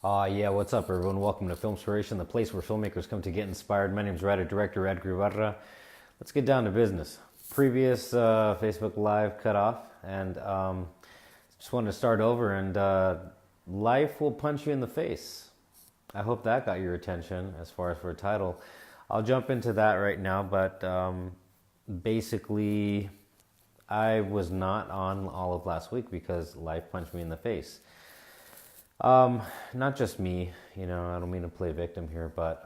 Yeah, what's up, everyone? Welcome to FILMspiration, the place where filmmakers come to get inspired. My name is writer-director Edgar. Let's get down to business. Previous Facebook Live cut off, and just wanted to start over, and life will punch you in the face. I hope that got your attention as far as for a title. I'll jump into that right now, but basically, I was not on all of last week because life punched me in the face. Not just me, I don't mean to play victim here, but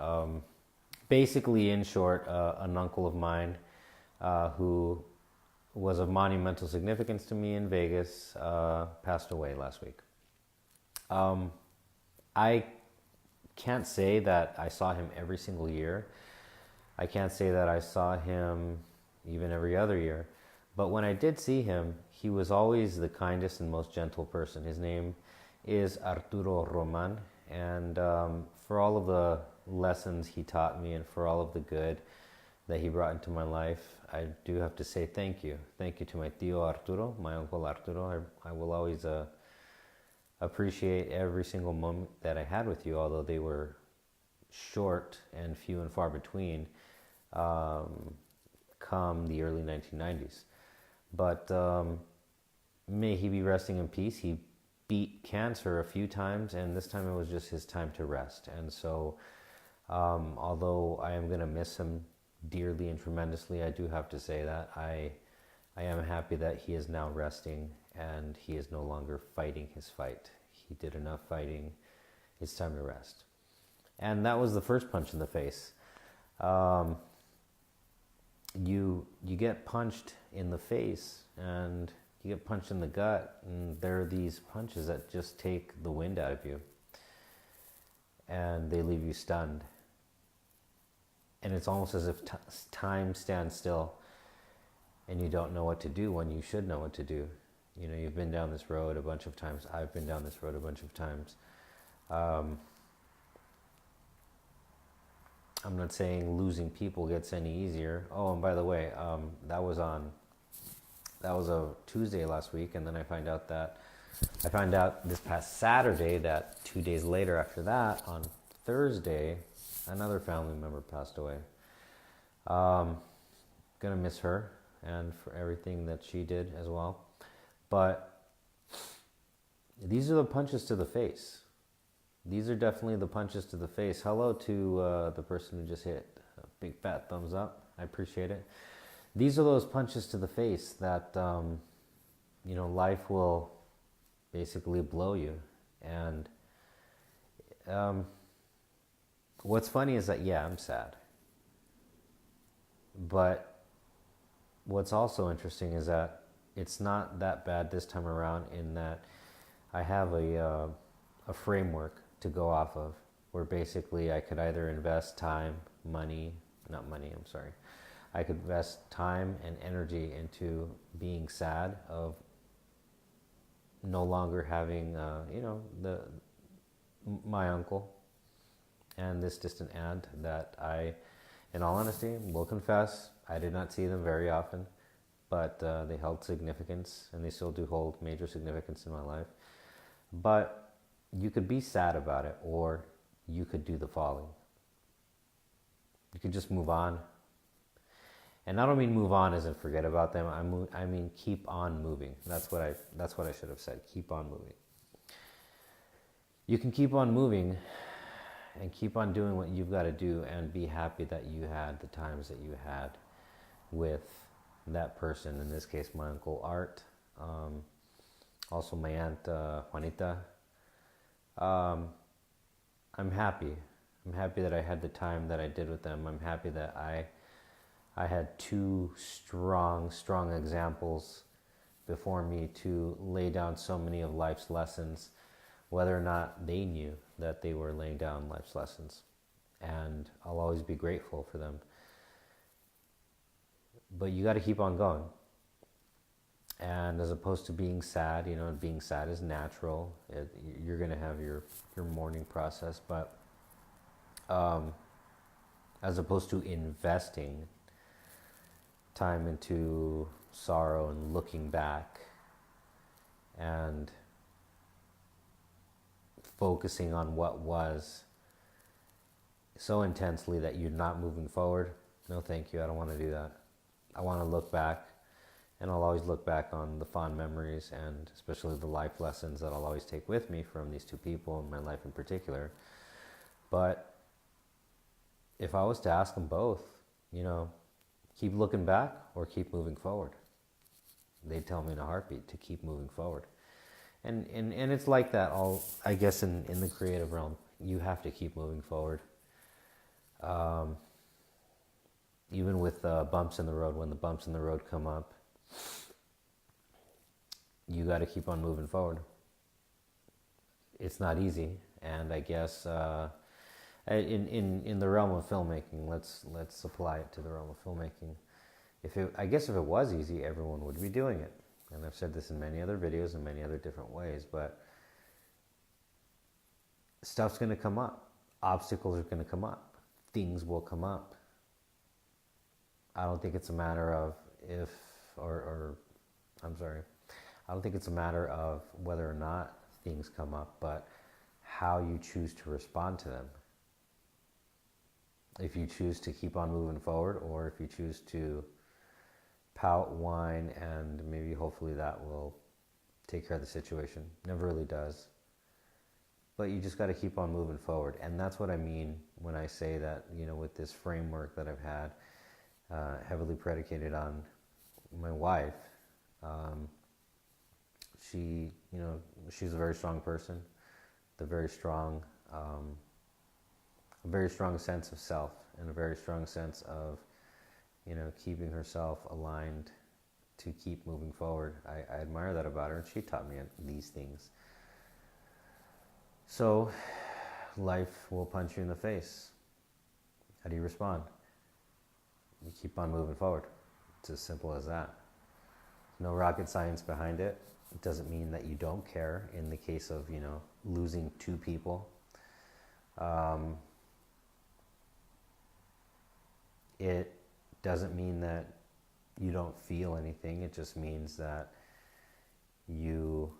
basically, in short, an uncle of mine who was of monumental significance to me in Vegas passed away last week. I can't say that I saw him every single year. I can't say that I saw him even every other year. But when I did see him, he was always the kindest and most gentle person. His name is Arturo Roman, and for all of the lessons he taught me and for all of the good that he brought into my life, I do have to say thank you. Thank you to my tío Arturo, my uncle Arturo. I will always appreciate every single moment that I had with you, although they were short and few and far between come the early 1990s. But may he be resting in peace. He beat cancer a few times, and this time it was just his time to rest. And so, although I am going to miss him dearly and tremendously, I do have to say that I am happy that he is now resting and he is no longer fighting his fight. He did enough fighting. It's time to rest. And that was the first punch in the face. You get punched in the face and you get punched in the gut, and there are these punches that just take the wind out of you and they leave you stunned. And it's almost as if time stands still and you don't know what to do when you should know what to do. You've been down this road a bunch of times. I've been down this road a bunch of times. I'm not saying losing people gets any easier. Oh, and by the way, that was a Tuesday last week, and then I found out this past Saturday that 2 days later after that, on Thursday, another family member passed away. Gonna miss her and for everything that she did as well. But these are the punches to the face. These are definitely the punches to the face. Hello to the person who just hit a big fat thumbs up. I appreciate it. These are those punches to the face that, life will basically blow you. And what's funny is that, yeah, I'm sad. But what's also interesting is that it's not that bad this time around, in that I have a framework to go off of, where basically I could either invest time, I could invest time and energy into being sad of no longer having, my uncle and this distant aunt that I, in all honesty, will confess, I did not see them very often, but they held significance, and they still do hold major significance in my life. But you could be sad about it, or you could do the following. You could just move on. And I don't mean move on as in forget about them. I mean keep on moving. That's what I should have said. Keep on moving. You can keep on moving and keep on doing what you've got to do, and be happy that you had the times that you had with that person. In this case, my uncle Art. Also my aunt Juanita. I'm happy. I'm happy that I had the time that I did with them. I'm happy that I had two strong examples before me to lay down so many of life's lessons, whether or not they knew that they were laying down life's lessons. And I'll always be grateful for them. But you got to keep on going. And as opposed to being sad, being sad is natural. You're going to have your mourning process. But as opposed to investing time into sorrow and looking back and focusing on what was so intensely that you're not moving forward, no thank you, I don't want to do that. I want to look back, and I'll always look back on the fond memories and especially the life lessons that I'll always take with me from these two people in my life in particular. But if I was to ask them both, keep looking back or keep moving forward, they'd tell me in a heartbeat to keep moving forward. And it's like that I guess in the creative realm. You have to keep moving forward. Even with bumps in the road, when the bumps in the road come up, you got to keep on moving forward. It's not easy, and I guess in the realm of filmmaking, let's apply it to the realm of filmmaking. If it was easy, everyone would be doing it. And I've said this in many other videos in many other different ways, but stuff's going to come up. Obstacles are going to come up. Things will come up. I don't think it's a matter of I don't think it's a matter of whether or not things come up, but how you choose to respond to them. If you choose to keep on moving forward, or if you choose to pout, whine, and maybe hopefully that will take care of the situation. Never really does. But you just got to keep on moving forward. And that's what I mean when I say that, with this framework that I've had, heavily predicated on my wife. She's a very strong person, a very strong sense of self, and a very strong sense of, keeping herself aligned to keep moving forward. I admire that about her, and she taught me these things. So, life will punch you in the face. How do you respond? You keep on moving forward. It's as simple as that. No rocket science behind it. It doesn't mean that you don't care in the case of, losing two people. It doesn't mean that you don't feel anything. It just means that you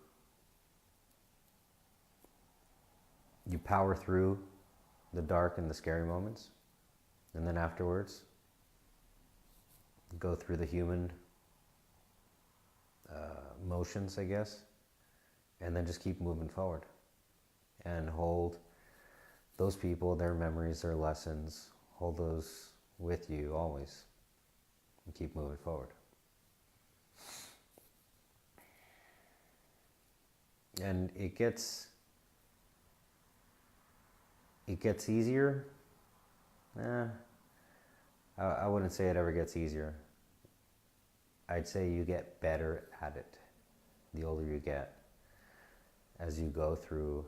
power through the dark and the scary moments, and then afterwards go through the human motions, I guess, and then just keep moving forward and hold those people, their memories, their lessons, hold those with you always, and keep moving forward. And it gets easier. I wouldn't say it ever gets easier. I'd say you get better at it the older you get, as you go through,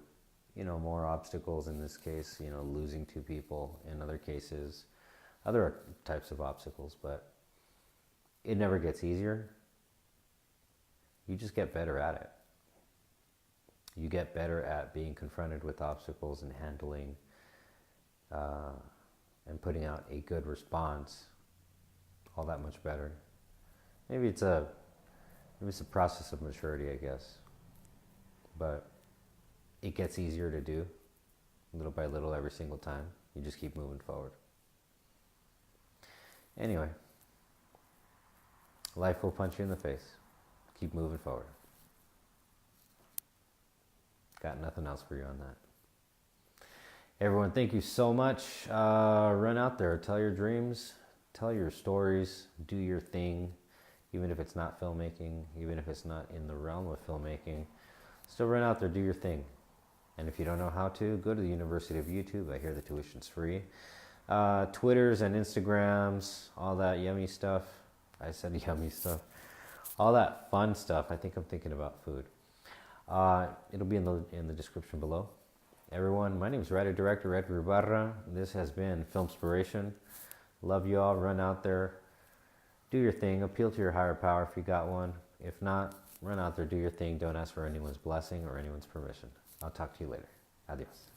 more obstacles. In this case, losing two people. In other cases, other types of obstacles, but it never gets easier. You just get better at it. You get better at being confronted with obstacles and handling and putting out a good response. All that much better. Maybe it's a process of maturity, I guess. But it gets easier to do, little by little, every single time. You just keep moving forward. Anyway, life will punch you in the face. Keep moving forward. Got nothing else for you on that. Everyone, thank you so much. Run out there, tell your dreams, tell your stories, do your thing. Even if it's not filmmaking, even if it's not in the realm of filmmaking, still run out there, do your thing. And if you don't know how to, go to the University of YouTube. I hear the tuition's free. Twitters and Instagrams, all that yummy stuff. I said yummy stuff. All that fun stuff. I think I'm thinking about food. It'll be in the description below. Everyone, my name is writer-director Edgar Ibarra. This has been FILMspiration. Love you all. Run out there. Do your thing. Appeal to your higher power if you got one. If not, run out there, do your thing. Don't ask for anyone's blessing or anyone's permission. I'll talk to you later. Adios.